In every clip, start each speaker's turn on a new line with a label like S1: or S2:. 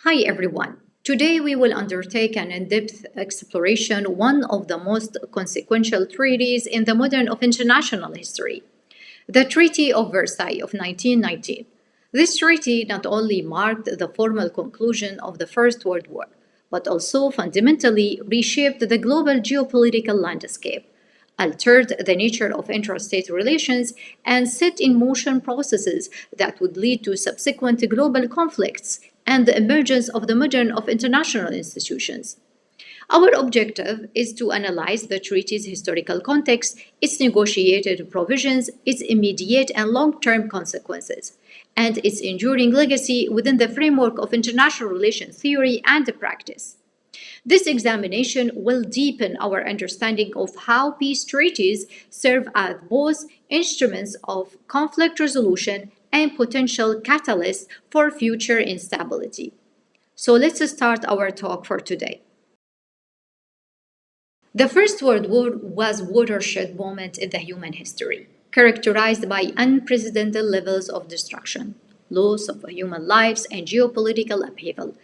S1: Hi everyone. Today we will undertake an in-depth exploration of one of the most consequential treaties in the modern of international history, the Treaty of Versailles of 1919. This treaty not only marked the formal conclusion of the First World War, but also fundamentally reshaped the global geopolitical landscape, altered the nature of intrastate relations, and set in motion processes that would lead to subsequent global conflicts and the emergence of the modern of international institutions. Our objective is to analyze the treaty's historical context, its negotiated provisions, its immediate and long term consequences, and its enduring legacy within the framework of international relations theory and practice. This examination will deepen our understanding of how peace treaties serve as both instruments of conflict resolution and potential catalysts for future instability. So let's start our talk for today. The First World War was a watershed moment in the human history, characterized by unprecedented levels of destruction, loss of human lives, and geopolitical upheaval.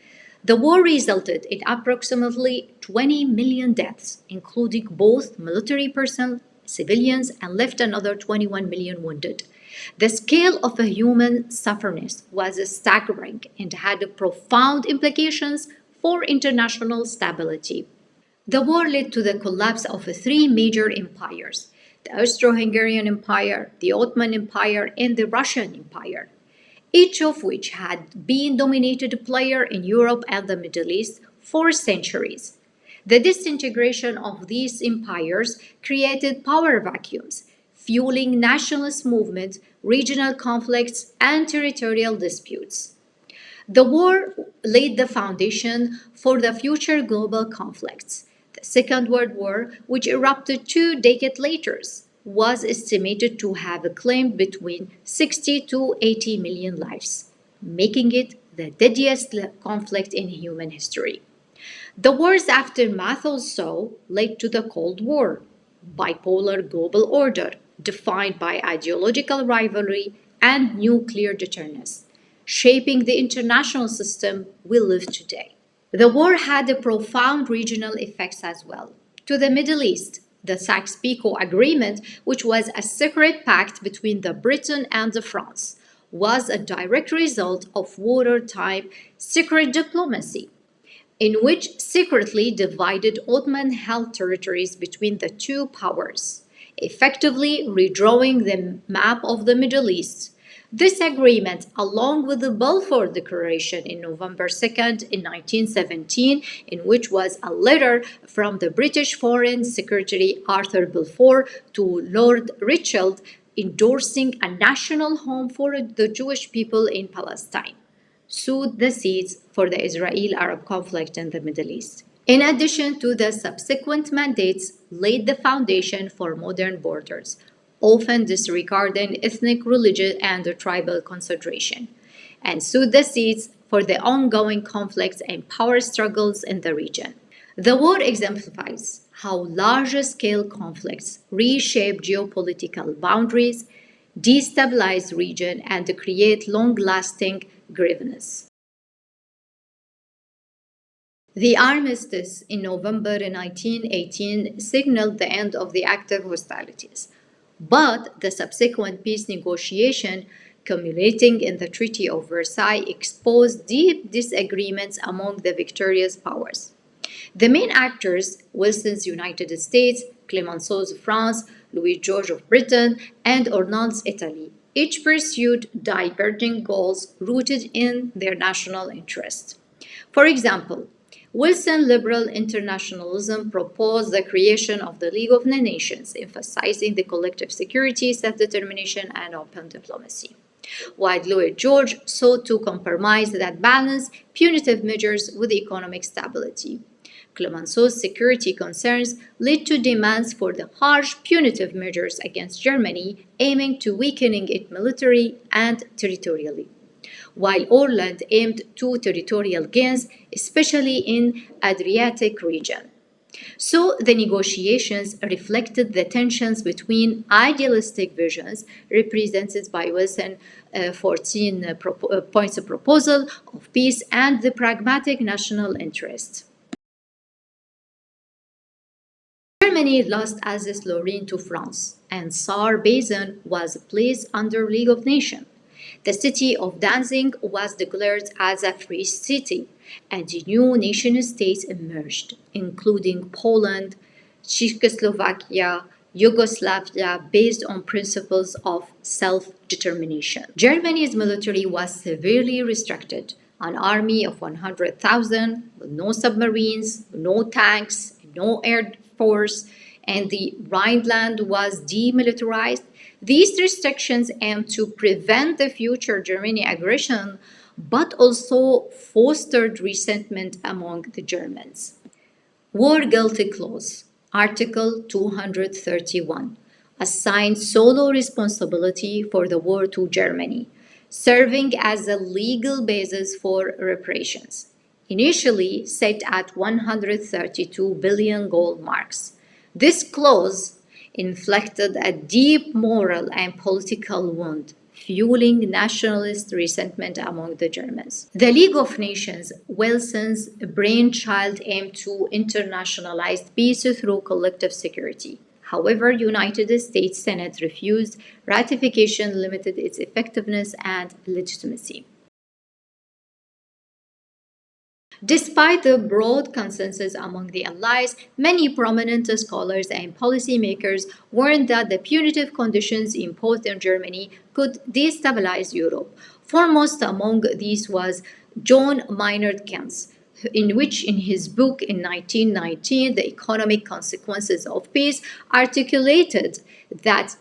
S1: The war resulted in approximately 20 million deaths, including both military personnel, civilians, and left another 21 million wounded. The scale of the human suffering was staggering and had profound implications for international stability. The war led to the collapse of three major empires: the Austro Hungarian Empire, the Ottoman Empire, and the Russian Empire, each of which had been dominated player in Europe and the Middle East for centuries. The disintegration of these empires created power vacuums, fueling nationalist movements, regional conflicts, and territorial disputes. The war laid the foundation for the future global conflicts. The Second World War, which erupted 2 decades later, was estimated to have claimed between 60 to 80 million lives, making it the deadliest conflict in human history. The war's aftermath also led to the Cold War, bipolar global order defined by ideological rivalry and nuclear deterrence, shaping the international system we live today. The war had a profound regional effects as well. To the Middle East, the Sykes-Picot Agreement, which was a secret pact between the Britain and the France, was a direct result of wartime secret diplomacy, in which secretly divided Ottoman-held territories between the two powers, effectively redrawing the map of the Middle East. This agreement, along with the Balfour Declaration in November 2nd in 1917, in which was a letter from the British Foreign Secretary Arthur Balfour to Lord Richelieu endorsing a national home for the Jewish people in Palestine, sowed the seeds for the Israel-Arab conflict in the Middle East. In addition to the subsequent mandates, laid the foundation for modern borders, often disregarding ethnic, religious, and tribal consideration, and sowed the seeds for the ongoing conflicts and power struggles in the region. The war exemplifies how large-scale conflicts reshape geopolitical boundaries, destabilize region, and create long-lasting grievances. The armistice in November 1918 signaled the end of the active hostilities, but the subsequent peace negotiation, culminating in the Treaty of Versailles, exposed deep disagreements among the victorious powers. The main actors, Wilson's United States, Clemenceau's France, Louis George of Britain, and Arnolds Italy, each pursued diverging goals rooted in their national interest. For example, Wilson liberal internationalism proposed the creation of the League of the Nations, emphasizing the collective security, self-determination, and open diplomacy, while Lloyd George sought to compromise that balance punitive measures with economic stability. Clemenceau's security concerns led to demands for the harsh punitive measures against Germany, aiming to weakening it militarily and territorially, while Orland aimed to territorial gains, especially in Adriatic region. So the negotiations reflected the tensions between idealistic visions represented by Wilson 14 points of proposal of peace and the pragmatic national interest. Germany lost Alsace-Lorraine to France, and Saar-Basin was placed under League of Nations. The city of Danzig was declared as a free city, and new nation-states emerged, including Poland, Czechoslovakia, Yugoslavia, based on principles of self-determination. Germany's military was severely restricted, an army of 100,000 with no submarines, no tanks, no air force, and the Rhineland was demilitarized. These restrictions aimed to prevent the future German aggression, but also fostered resentment among the Germans. War Guilty Clause, Article 231, assigned solo responsibility for the war to Germany, serving as a legal basis for reparations, initially set at 132 billion gold marks. This clause inflicted a deep moral and political wound, fueling nationalist resentment among the Germans. The League of Nations, Wilson's brainchild, aimed to internationalize peace through collective security. However, United States Senate refused ratification, limited its effectiveness and legitimacy. Despite the broad consensus among the Allies, many prominent scholars and policymakers warned that the punitive conditions imposed in Germany could destabilize Europe. Foremost among these was John Maynard Keynes, in his book in 1919, The Economic Consequences of Peace, articulated that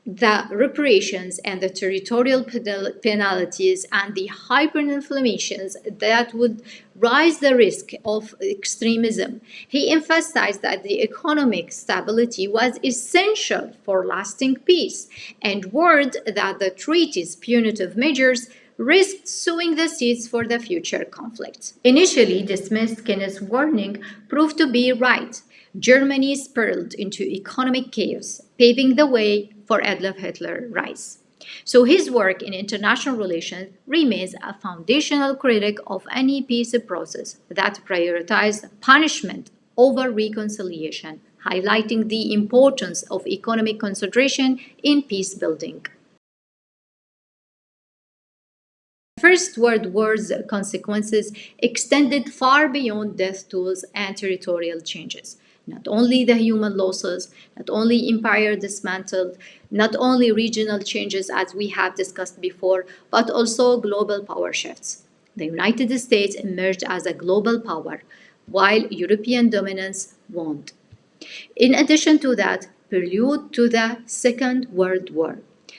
S1: the reparations and the territorial penalties and the hyperinflations that would raise the risk of extremism. He emphasized that the economic stability was essential for lasting peace and warned that the treaty's punitive measures risked sowing the seeds for the future conflict. Initially dismissed, Keynes' warning proved to be right. Germany spiraled into economic chaos, paving the way for Adolf Hitler's rise. So his work in international relations remains a foundational critic of any peace process that prioritizes punishment over reconciliation, highlighting the importance of economic concentration in peace building. First World War's consequences extended far beyond death tolls and territorial changes. Not only the human losses, not only empire dismantled, not only regional changes as we have discussed before, but also global power shifts. The United States emerged as a global power, while European dominance waned. In addition to that, prelude to the Second World War,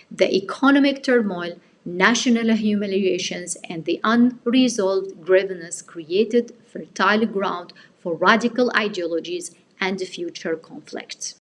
S1: the economic turmoil, national humiliations, and the unresolved grievances created fertile ground for radical ideologies and future conflicts.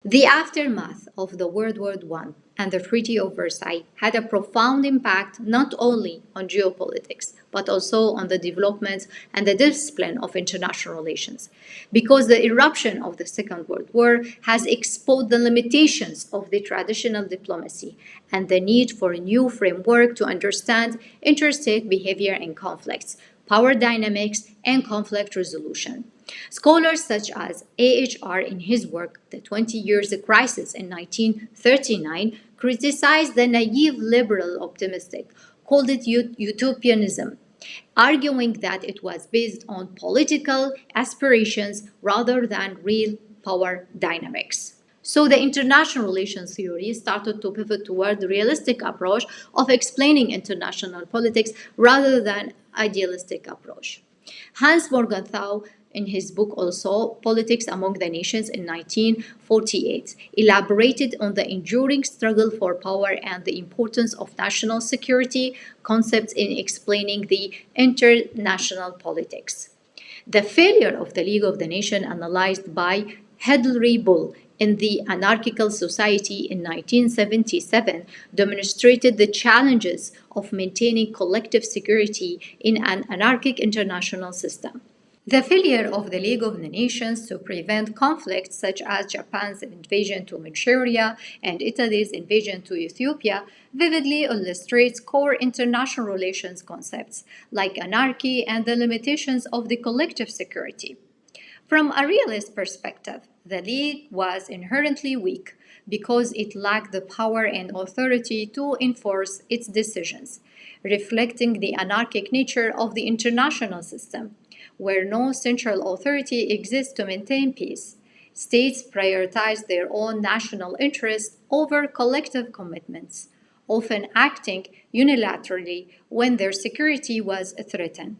S1: The aftermath of the World War I and the Treaty of Versailles had a profound impact not only on geopolitics, but also on the development and the discipline of international relations, because the eruption of the Second World War has exposed the limitations of the traditional diplomacy and the need for a new framework to understand interstate behavior and conflicts, power dynamics, and conflict resolution. Scholars such as AHR in his work, The 20 Years Crisis in 1939, criticized the naive liberal optimistic, called it utopianism, arguing that it was based on political aspirations rather than real power dynamics. So the international relations theory started to pivot toward the realistic approach of explaining international politics rather than idealistic approach. Hans Morgenthau, in his book also, Politics Among the Nations in 1948, elaborated on the enduring struggle for power and the importance of national security concepts in explaining the international politics. The failure of the League of the Nations, analyzed by Hilary Bull in the Anarchical Society in 1977, demonstrated the challenges of maintaining collective security in an anarchic international system. The failure of the League of the Nations to prevent conflicts such as Japan's invasion to Manchuria and Italy's invasion to Ethiopia vividly illustrates core international relations concepts like anarchy and the limitations of the collective security. From a realist perspective, the League was inherently weak because it lacked the power and authority to enforce its decisions, reflecting the anarchic nature of the international system, where no central authority exists to maintain peace. States prioritize their own national interests over collective commitments, often acting unilaterally when their security was threatened.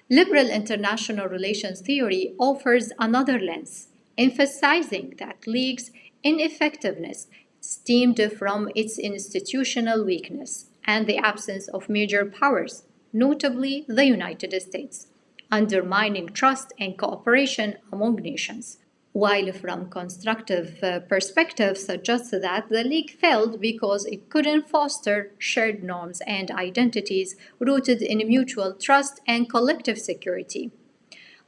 S1: Liberal international relations theory offers another lens, emphasizing that League's ineffectiveness stemmed from its institutional weakness and the absence of major powers, notably the United States, undermining trust and cooperation among nations. While from constructive perspective suggests that the League failed because it couldn't foster shared norms and identities rooted in mutual trust and collective security.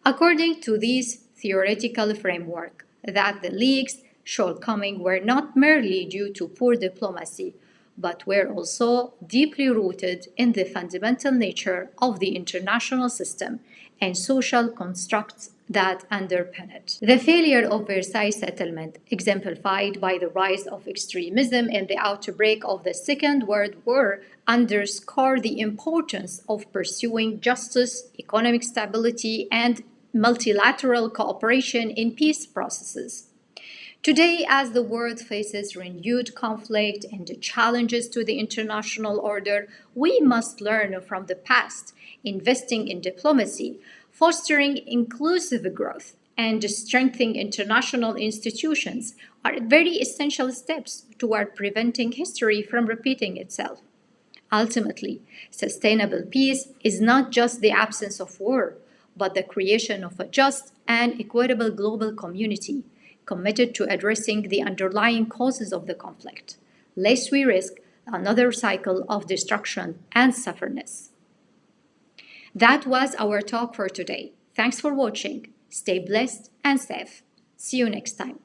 S1: According to this theoretical framework, that the League's shortcomings were not merely due to poor diplomacy, but were also deeply rooted in the fundamental nature of the international system and social constructs that underpin it. The failure of Versailles settlement, exemplified by the rise of extremism and the outbreak of the Second World War, underscore the importance of pursuing justice, economic stability, and multilateral cooperation in peace processes. Today, as the world faces renewed conflict and challenges to the international order, we must learn from the past, investing in diplomacy, fostering inclusive growth, and strengthening international institutions are very essential steps toward preventing history from repeating itself. Ultimately, sustainable peace is not just the absence of war, but the creation of a just and equitable global community committed to addressing the underlying causes of the conflict, lest we risk another cycle of destruction and suffering. That was our talk for today. Thanks for watching. Stay blessed and safe. See you next time.